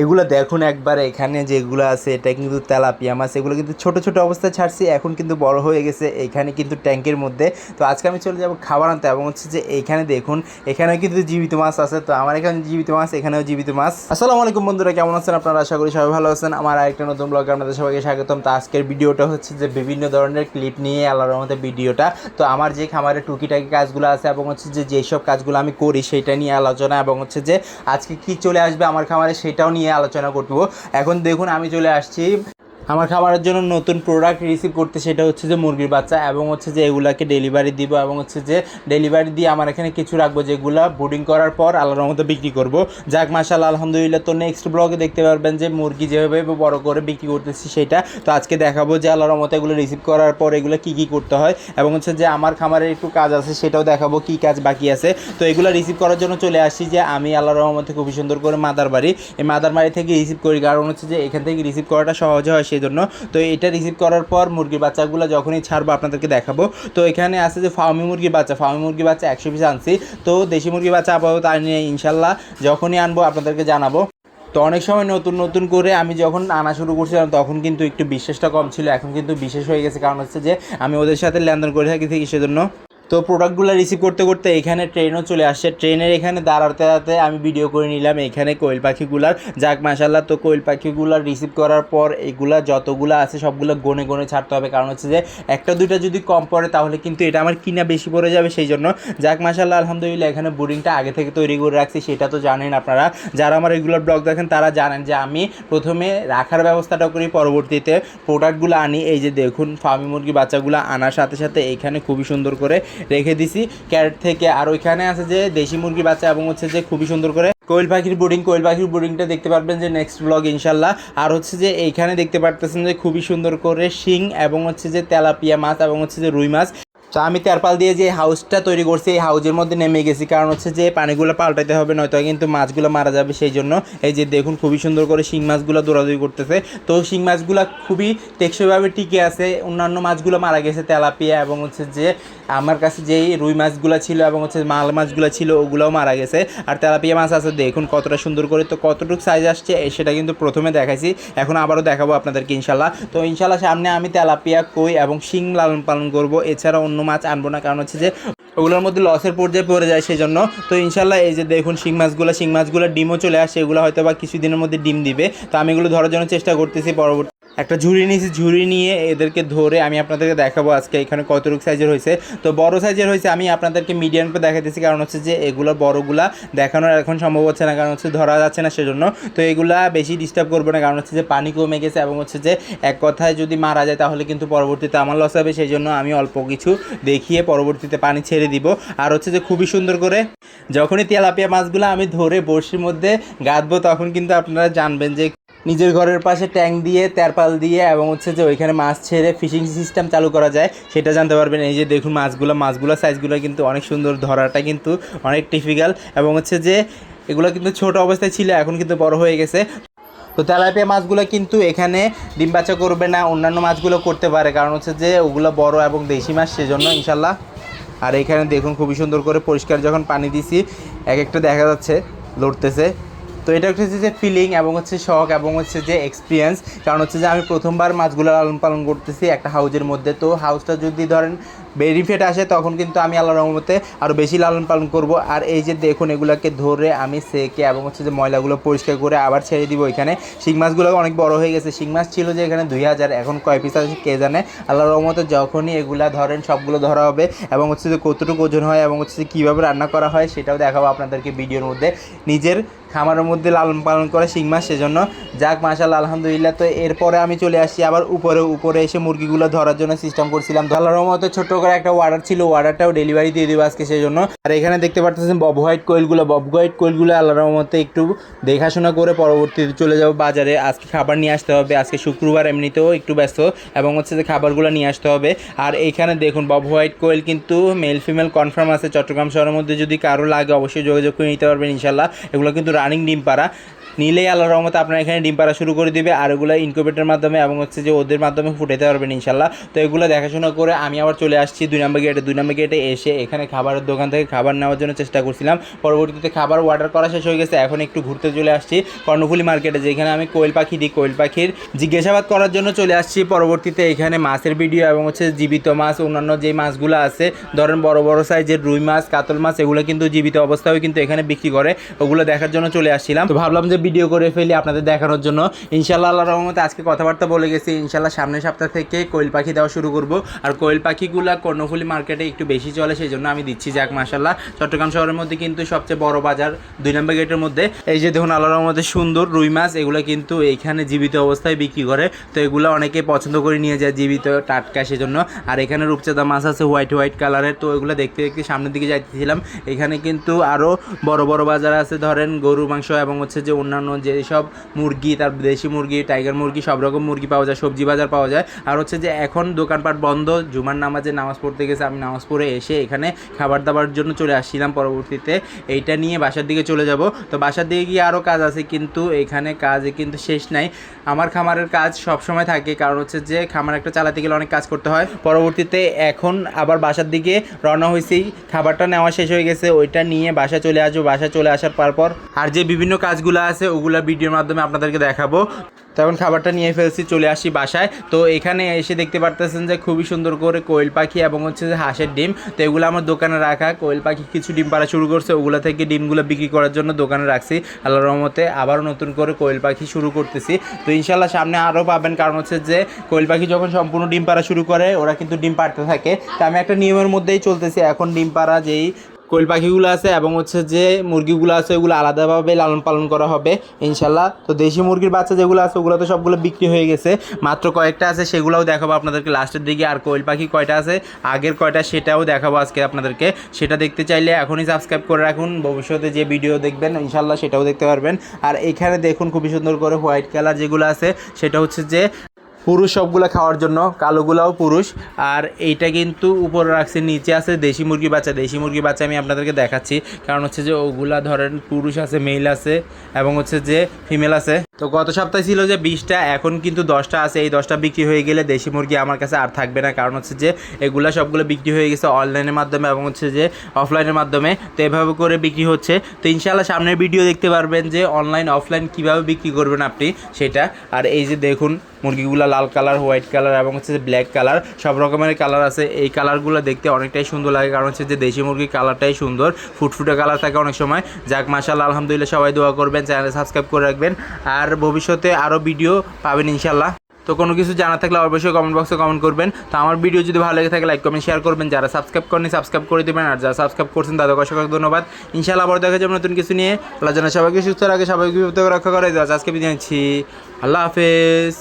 এগুলো দেখুন একবার, এখানে যেগুলো আছে এটা কিন্তু তেলাপিয়া মাছ। এগুলো কিন্তু ছোট ছোট অবস্থায় ছাড়ছি, এখন কিন্তু বড় হয়ে গেছে এখানে কিন্তু ট্যাঙ্কের মধ্যে। তো আজকে আমি চলে যাব খাবার আনতে, এবং হচ্ছে যে এইখানে দেখুন এখানেও কিন্তু জীবিত মাছ আছে। তো আমার এখানে জীবিত মাছ, এখানেও জীবিত মাছ। আসসালামু আলাইকুম বন্ধুরা, কেমন আছেন আপনারা? আশা করি সবাই ভালো আছেন। আমার আরেকটা নতুন ব্লগে আপনাদের সবাইকে স্বাগতম। তো আজকের ভিডিওটা হচ্ছে যে বিভিন্ন ধরনের ক্লিপ নিয়ে আল্লাহর রহমতে ভিডিওটা। তো আমার যে খামারে টুকিটাকি কাজগুলো আছে এবং হচ্ছে যে যেসব কাজগুলো আমি করি সেটা নিয়ে আলোচনা, এবং হচ্ছে যে আজকে কি চলে আসবে আমার খামারে সেটাও নিয়ে আলোচনা করব। এখন দেখুন আমি চলে আসছি আমার খাবারের জন্য নতুন প্রোডাক্ট রিসিভ করতে, সেটা হচ্ছে যে মুরগির বাচ্চা, এবং হচ্ছে যে এগুলাকে ডেলিভারি দিব, এবং হচ্ছে যে ডেলিভারি দিয়ে আমার এখানে কিছু রাখবো যেগুলা বুডিং করার পর আল্লাহর মতো বিক্রি করব। যাক মাশাআল্লাহ, আলহামদুলিল্লাহ। তো নেক্সট ব্লগে দেখতে পারবেন যে মুরগি যেভাবে বড় করে বিক্রি করতেছি সেটা। তো আজকে দেখাবো যে আল্লাহর মতো এগুলো রিসিভ করার পর এগুলো কী কী করতে হয়, এবং হচ্ছে যে আমার খামারের একটু কাজ আছে সেটাও দেখাবো, কী কাজ বাকি আছে। তো এগুলো রিসিভ করার জন্য চলে আসি যে আমি আল্লাহর রহমতে খুবই সুন্দর করে মাদারবাড়ি, এই মাদারবাড়ি থেকে রিসিভ করি, কারণ হচ্ছে যে এখান থেকে রিসিভ করাটা সহজ হয় সেই জন্য। তো এটা রিসিভ করার পর মুরগির বাচ্চাগুলো যখনই ছাড়বো আপনাদেরকে দেখাবো। তো এখানে আছে যে ফার্মি মুরগির বাচ্চা, ফার্মি মুরগির বাচ্চা 100 পিস আনছি। তো দেশি মুরগির বাচ্চা আপাতত আনি ইনশাল্লাহ, যখনই আনবো আপনাদেরকে জানাবো। তো অনেক সময় নতুন নতুন করে আমি যখন আনা শুরু করছিলাম তখন কিন্তু একটু বিশ্বাসটা কম ছিল, এখন কিন্তু বিশ্বাস হয়ে গেছে, কারণ হচ্ছে যে আমি ওদের সাথে লেনদেন করে থাকি সেজন্য। তো প্রোডাক্টগুলো রিসিভ করতে করতে এখানে ট্রেনও চলে আসছে, ট্রেনের এখানে দাঁড়াতে দাঁড়াতে আমি ভিডিও করে নিলাম এখানে কোয়েল পাখিগুলার। যাক মাশাআল্লাহ, তো কোয়েল পাখিগুলার রিসিভ করার পর এগুলা যতগুলো আছে সবগুলো গনে গনে ছাড়তে হবে, কারণ হচ্ছে যে একটা দুইটা যদি কম পড়ে তাহলে কিন্তু এটা আমার কিনা বেশি পড়ে যাবে সেই জন্য। যাক মাশাআল্লাহ, আলহামদুলিল্লাহ। এখানে বোর্ডিংটা আগে থেকে তৈরি করে রাখছি, সেটা তো জানেন আপনারা, যারা আমার রেগুলার ব্লগ দেখেন তারা জানেন যে আমি প্রথমে রাখার ব্যবস্থাটা করি, পরবর্তীতে প্রোডাক্টগুলো আনি। এই যে দেখুন ফার্মি মুরগি বাচ্চাগুলো আনার সাথে সাথে এইখানে খুবই সুন্দর করে রেখে দিছি ক্যারেট থেকে। আর ওইখানে আছে যে দেশি মুরগি বাচ্চা, এবং হচ্ছে যে খুবই সুন্দর করে কোয়েল পাখির বোর্ডিং, কোয়েল পাখির বোর্ডিংটা দেখতে পারবেন যে নেক্সট ব্লগ ইনশাল্লাহ। আর হচ্ছে যে এইখানে দেখতে পারতেছেন যে খুবই সুন্দর করে শিং, এবং হচ্ছে যে তেলাপিয়া মাছ, এবং হচ্ছে যে রুই মাছ। তো আমি তেরপাল দিয়ে যে হাউসটা তৈরি করছি এই হাউজের মধ্যে নেমে গেছি, কারণ হচ্ছে যে পানিগুলো পাল্টাতে হবে, নয়তো কিন্তু মাছগুলো মারা যাবে সেই জন্য। এই যে দেখুন খুবই সুন্দর করে শিং মাছগুলো দৌড়াদৌড়ি করতেছে। তো শিং মাছগুলো খুবই টেকসইভাবে টিকে আছে, অন্যান্য মাছগুলো মারা গেছে তেলাপিয়া, এবং হচ্ছে যে আমার কাছে যেই রুই মাছগুলো ছিল এবং হচ্ছে মাল মাছগুলো ছিল ওগুলোও মারা গেছে। আর তেলাপিয়া মাছ আছে দেখুন কতটা সুন্দর করে। তো কতটুকু সাইজ আসছে সেটা কিন্তু প্রথমে দেখাইছি, এখন আবারও দেখাবো আপনাদেরকে ইনশাল্লাহ। তো ইনশাল্লাহ সামনে আমি তেলাপিয়া, কই এবং শিং লালন পালন করবো, এছাড়া অন্য মাছ আনবো না, কারণ হচ্ছে যে ওগুলোর মধ্যে লসের পর্যায়ে পড়ে যায় সেই জন্য। তো ইনশাল্লাহ এই যে দেখুন শিং মাছগুলো ডিমও চলে আসে, এগুলো হয়তো বা কিছুদিনের মধ্যে ডিম দিবে। তো আমি এগুলো ধরার জন্য চেষ্টা করতেছি। পরবর্তী একটা ঝুড়ি নিয়েছি, ঝুড়ি নিয়ে এদেরকে ধরে আমি আপনাদেরকে দেখাবো আজকে এখানে কতটুকু সাইজের হয়েছে। তো বড় সাইজের হয়েছে, আমি আপনাদেরকে মিডিয়ামটা দেখাতেছি, কারণ হচ্ছে যে এগুলো বড়গুলা দেখানোর এখন সম্ভব হচ্ছে না, কারণ হচ্ছে ধরা যাচ্ছে না সেজন্য। তো এগুলা বেশি ডিস্টার্ব করবো না, কারণ হচ্ছে যে পানি কমে গেছে, এবং হচ্ছে যে এক কথায় যদি মারা যায় তাহলে কিন্তু পরবর্তীতে আমার লস হবে, সেই জন্য আমি অল্প কিছু দেখিয়ে পরবর্তীতে পানি ছেড়ে দিব। আর হচ্ছে যে খুবই সুন্দর করে যখনই তেলাপিয়া মাছগুলো আমি ধরে বড়শির মধ্যে গাঁথবো তখন কিন্তু আপনারা জানবেন যে নিজের ঘরের পাশে ট্যাঙ্ক দিয়ে তেরপাল দিয়ে এবং হচ্ছে যে ওইখানে মাছ ছেড়ে ফিশিং সিস্টেম চালু করা যায় সেটা জানতে পারবেন। এই যে দেখুন মাছগুলো সাইজগুলো কিন্তু অনেক সুন্দর, ধরাটা কিন্তু অনেক টিপিক্যাল, এবং হচ্ছে যে এগুলো কিন্তু ছোট অবস্থায় ছিল এখন কিন্তু বড় হয়ে গেছে। তো তেলাপিয়া মাছগুলো কিন্তু এখানে ডিম বাচ্চা করবে না, অন্যান্য মাছগুলো করতে পারে, কারণ হচ্ছে যে ওগুলো বড় এবং দেশি মাছ সেজন্য ইনশাল্লাহ। আর এখানে দেখুন খুবই সুন্দর করে পরিষ্কার যখন পানি দিছি এক একটা দেখা যাচ্ছে লড়তেছে। তো এটা হচ্ছে যে ফিলিং এবং হচ্ছে শখ এবং হচ্ছে যে এক্সপিরিয়েন্স, কারণ হচ্ছে যে আমি প্রথমবার মাছগুলো লালন পালন করতেছি একটা হাউজের মধ্যে। তো হাউসটা যদি ধরেন বেনিফিট আসে তখন কিন্তু আমি আল্লাহর রহমতে আরও বেশি লালন পালন করব। আর এই যে দেখুন এগুলোকে ধরে আমি সেকে এবং হচ্ছে যে ময়লাগুলো পরিষ্কার করে আবার ছেড়ে দিব। এখানে শিং মাছগুলো অনেক বড় হয়ে গেছে, শিং মাছ ছিল যে এখানে 2000, এখন কয় পিস আছে কে জানে। আল্লাহর রহমতে যখনই এগুলা ধরেন সবগুলো ধরা হবে, এবং হচ্ছে যে কতটুকু ওজন হয় এবং হচ্ছে যে কীভাবে রান্না করা হয় সেটাও দেখাবো আপনাদেরকে ভিডিওর মধ্যে। নিজের খামারের মধ্যে লালন পালন করে শিং মাছ সেজন্য। যাক মাশাআল্লাহ, আলহামদুলিল্লাহ। তো এরপরে আমি চলে আসছি আবার উপরে এসে মুরগিগুলো ধরার জন্য সিস্টেম করছিলাম। আল্লাহর রহমতে ছোট্ট করে একটা অর্ডার ছিল, অর্ডারটাও ডেলিভারি দিয়ে দেবো আজকে সেই জন্য। আর এখানে দেখতে পাচ্ছেন বব হোয়াইট কোয়েলগুলো আল্লাহর রহমতে একটু দেখাশোনা করে পরবর্তীতে চলে যাবো বাজারে। আজকে খাবার নিয়ে আসতে হবে, আজকে শুক্রবার এমনিতেও একটু ব্যস্ত, এবং হচ্ছে যে খাবারগুলো নিয়ে আসতে হবে। আর এইখানে দেখুন বব হোয়াইট কোয়েল কিন্তু মেল ফিমেল কনফার্ম আছে চট্টগ্রাম শহরের মধ্যে, যদি কারো লাগে অবশ্যই যোগাযোগ করে নিতে পারবেন ইনশাল্লাহ। এগুলো কিন্তু রানিং ডিম পাড়া। নিলেই আল্লাহর রহমতে আপনার এখানে ডিম পাড়া শুরু করে দিবে। আর ওগুলো ইনকিউবেটরের মাধ্যমে এবং হচ্ছে যে ওদের মাধ্যমে ফুটাতে পারবেন ইনশাল্লাহ। তো এগুলো দেখাশোনা করে আমি আবার চলে আসছি 2 নম্বর গেটে। 2 নম্বর গেটে এসে এখানে খাবারের দোকান থেকে খাবার নেওয়ার জন্য চেষ্টা করছিলাম, পরবর্তীতে খাবার অর্ডার করা শেষ হয়ে গেছে। এখন একটু ঘুরতে চলে আসছি কর্ণফুলী মার্কেটে, যেখানে আমি কোয়েল পাখি দিই। কোয়েল পাখির জিজ্ঞাসাবাদ করার জন্য চলে আসছি। পরবর্তীতে এখানে মাছের ভিডিও এবং হচ্ছে জীবিত মাছ, অন্যান্য যে মাছগুলো আছে ধরেন বড় বড় সাইজের রুই মাছ, কাতল মাছ, এগুলো কিন্তু জীবিত অবস্থায় কিন্তু এখানে বিক্রি করে। ওগুলো দেখার জন্য চলে আসছিলাম। তো ভাবলাম যে ভিডিও করে ফেলি আপনাদের দেখানোর জন্য। ইনশাল্লাহ আল্লাহর রহমতে আজকে কথাবার্তা বলে গেছি, ইনশাল্লাহ সামনের সপ্তাহ থেকে কোয়েল পাখি দেওয়া শুরু করব। আর কোয়েল পাখিগুলো কর্ণফুলী মার্কেটে একটু বেশি চলে, সেই জন্য আমি দিচ্ছি। যাক মাশাল্লাহ, চট্টগ্রাম শহরের মধ্যে কিন্তু সবচেয়ে বড় বাজার 2 নম্বর গেটের মধ্যে। এই যে দেখুন আল্লাহর রহমতে সুন্দর রুই মাছ, এগুলো কিন্তু এইখানে জীবিত অবস্থায় বিক্রি করে। তো এগুলো অনেকে পছন্দ করে নিয়ে যায় জীবিত টাটকা, সেজন্য। আর এখানে রূপচাঁদা মাছ আছে হোয়াইট কালারের। তো এগুলো দেখতে দেখতে সামনের দিকে যাইতেছিলাম। এখানে কিন্তু আরও বড় বড় বাজার আছে, ধরেন গরু মাংস এবং হচ্ছে যে অন্যান্য যেসব মুরগি, তার দেশি মুরগি, টাইগার মুরগি, সব রকম মুরগি পাওয়া যায়, সবজি বাজার পাওয়া যায়। আর হচ্ছে যে এখন দোকানপাট বন্ধ, জুমার নামাজ পড়তে গেছে। আমি নামাজ পড়ে এসে এখানে খাবার দাবার জন্য চলে আসছিলাম। পরবর্তীতে এইটা নিয়ে বাসার দিকে চলে যাব। তো বাসার দিকে গিয়ে আরও কাজ আছে, কিন্তু এখানে কাজে কিন্তু শেষ নাই। আমার খামারের কাজ সব সময় থাকে, কারণ হচ্ছে যে খামার একটা চালাতে গেলে অনেক কাজ করতে হয়। পরবর্তীতে এখন আবার বাসার দিকে রওনা হয়েছি। খাবারটা নেওয়া শেষ হয়ে গেছে, ওইটা নিয়ে বাসা চলে আসবো। বাসা চলে আসার পর আর যে বিভিন্ন কাজগুলো আছে ওগুলো ভিডিওর মাধ্যমে আপনাদেরকে দেখাবো। তখন খাবারটা নিয়ে ফেলছি, চলে আসি বাসায়। তো এখানে এসে দেখতে পারতেছেন যে খুবই সুন্দর করে কোয়েল পাখি এবং হচ্ছে যে হাঁসের ডিম। তো এগুলো আমার দোকানে রাখা। কোয়েল পাখি কিছু ডিম পাড়া শুরু করছে, ওগুলো থেকে ডিমগুলো বিক্রি করার জন্য দোকানে রাখছি। আল্লাহর রহমতে আবারও নতুন করে কোয়েল পাখি শুরু করতেছি। তো ইনশাল্লাহ সামনে আরও পাবেন, কারণ হচ্ছে যে কোয়েল পাখি যখন সম্পূর্ণ ডিম পাড়া শুরু করে ওরা কিন্তু ডিম পাড়তে থাকে। তো আমি একটা নিয়মের মধ্যেই চলতেছি। এখন ডিম পাড়া যেই কোয়েল পাখিগুলো আছে এবং হচ্ছে যে মুরগিগুলো আছে ওগুলো আলাদাভাবে লালন পালন করা হবে ইনশাল্লাহ। তো দেশি মুরগির বাচ্চা যেগুলো আছে ওগুলো তো সবগুলো বিক্রি হয়ে গেছে, মাত্র কয়েকটা আছে, সেগুলোও দেখাবো আপনাদেরকে লাস্টের দিকে। আর কোয়েল পাখি কয়টা আছে, আগের কয়টা, সেটাও দেখাবো আজকে আপনাদেরকে। সেটা দেখতে চাইলে এখনই সাবস্ক্রাইব করে রাখুন, ভবিষ্যতে যে ভিডিও দেখবেন ইনশাল্লাহ সেটাও দেখতে পারবেন। আর এখানে দেখুন খুবই সুন্দর করে হোয়াইট কালার যেগুলো আছে সেটা হচ্ছে যে পুরুষ, সবগুলো খাওয়ার জন্য, কালোগুলাও পুরুষ। আর এইটা কিন্তু উপরে রাখছে, নিচে আছে দেশি মুরগি বাচ্চা। দেশি মুরগি বাচ্চা আমি আপনাদেরকে দেখাচ্ছি, কারণ হচ্ছে যে ওগুলা ধরেন পুরুষ আছে, মেল আছে এবং হচ্ছে যে ফিমেল আছে। তো গত সপ্তাহে ছিল যে 20টা, এখন কিন্তু 10টা আছে। এই 10টা বিক্রি হয়ে গেলে দেশি মুরগি আমার কাছে আর থাকবে না, কারণ হচ্ছে যে এগুলা সবগুলো বিক্রি হয়ে গেছে অনলাইনের মাধ্যমে এবং হচ্ছে যে অফলাইনের মাধ্যমে। তো এভাবে করে বিক্রি হচ্ছে। তো ইনশাআল্লাহ সামনের ভিডিও দেখতে পারবেন যে অনলাইন অফলাইন কীভাবে বিক্রি করবেন আপনি সেটা। আর এই যে দেখুন মুরগিগুলো লাল কালার, হোয়াইট কালার এবং হচ্ছে যে ব্ল্যাক কালার, সব রকমের কালার আছে। এই কালারগুলো দেখতে অনেকটাই সুন্দর লাগে, কারণ হচ্ছে যে দেশি মুরগির কালারটাই সুন্দর, ফুটফুটে কালার থাকে অনেক সময়। যাক মাশাআল্লাহ, আলহামদুলিল্লাহ, সবাই দোয়া করবেন, চ্যানেলে সাবস্ক্রাইব করে রাখবেন। আর ভবিষ্যতে আরও ভিডিও পাবেন ইনশাআল্লাহ। তো কোনো কিছু জানা থাকলে অবশ্যই কমেন্ট বক্সে কমেন্ট করবেন। তো আমার ভিডিও যদি ভালো লেগে থাকে লাইক কমেন্ট শেয়ার করবেন। যারা সাবস্ক্রাইব করেনি সাবস্ক্রাইব করে দেবেন, আর যারা সাবস্ক্রাইব করছেন তাদেরকে অসংখ্য ধন্যবাদ। ইনশাআল্লাহ আবার দেখা যাবে নতুন কিছু নিয়ে। আল্লাহ যেন সবাইকে সুস্থ রাখে, সবাইকে বিপদ থেকে রক্ষা করে। আজকে বিদায় নিচ্ছি, আল্লাহ হাফেজ।